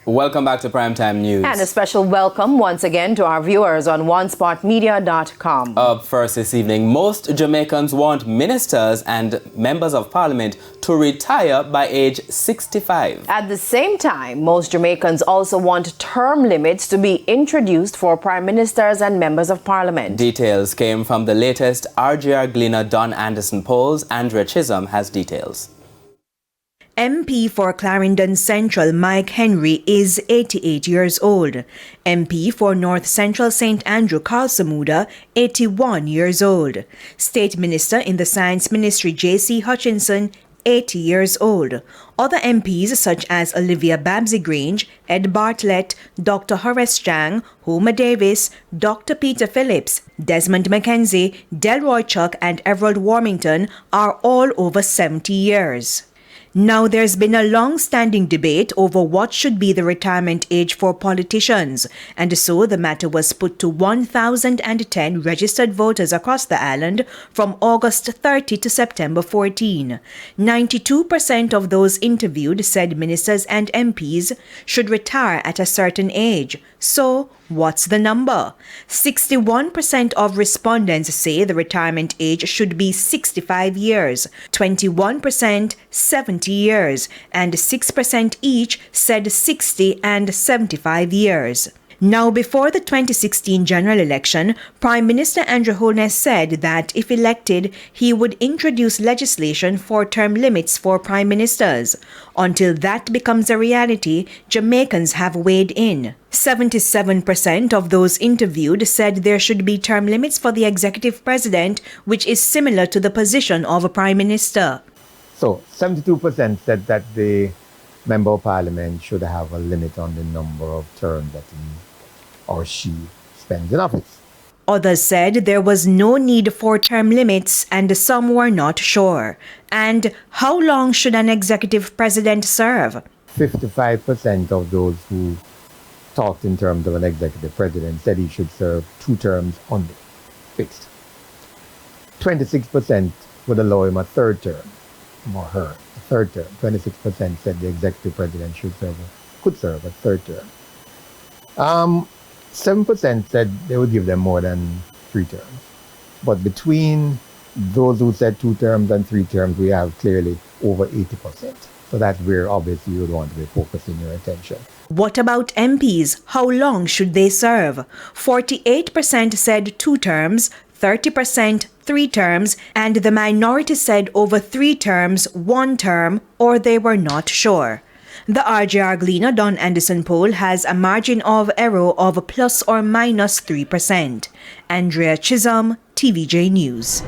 Welcome back to Primetime News. And a special welcome once again to our viewers on onespotmedia.com. Up first this evening, most Jamaicans want ministers and members of parliament to retire by age 65. At the same time, most Jamaicans also want term limits to be introduced for prime ministers and members of parliament. Details came from the latest RGR Gleaner Don Anderson polls. Andrea Chisholm has details. MP for Clarendon Central Mike Henry is 88 years old. MP for North Central St. Andrew Carl Samuda, 81 years old. State Minister in the Science Ministry J.C. Hutchinson, 80 years old. Other MPs such as Olivia Babsy Grange, Ed Bartlett, Dr. Horace Chang, Homer Davis, Dr. Peter Phillips, Desmond McKenzie, Delroy Chuck and Everald Warmington are all over 70 years. Now, there's been a long-standing debate over what should be the retirement age for politicians, and so the matter was put to 1,010 registered voters across the island from August 30 to September 14. 92% of those interviewed said ministers and MPs should retire at a certain age. So, what's the number? 61% of respondents say the retirement age should be 65 years, 21% 70 years, and 6% each said 60 and 75 years. Now, before the 2016 general election, Prime Minister Andrew Holness said that if elected, he would introduce legislation for term limits for prime ministers. Until that becomes a reality, Jamaicans have weighed in. 77% of those interviewed said there should be term limits for the executive president, which is similar to the position of a prime minister. So, 72% said that the member of parliament should have a limit on the number of terms that he or she spends in office. Others said there was no need for term limits and some were not sure. And how long should an executive president serve? 55% of those who talked in terms of an executive president said he should serve 2 terms only, fixed. 26% would allow him a 3rd term, or her, a 3rd term. 26% said the executive president could serve a 3rd term. 7% said they would give them more than 3 terms. But between those who said 2 terms and 3 terms, we have clearly over 80%. So that's where obviously you would want to be focusing your attention. What about MPs? How long should they serve? 48% said 2 terms, 30% 3 terms, and the minority said over 3 terms, 1 term, or they were not sure. The RGR Gleaner Don Anderson poll has a margin of error of plus or minus 3%. Andrea Chisholm, TVJ News.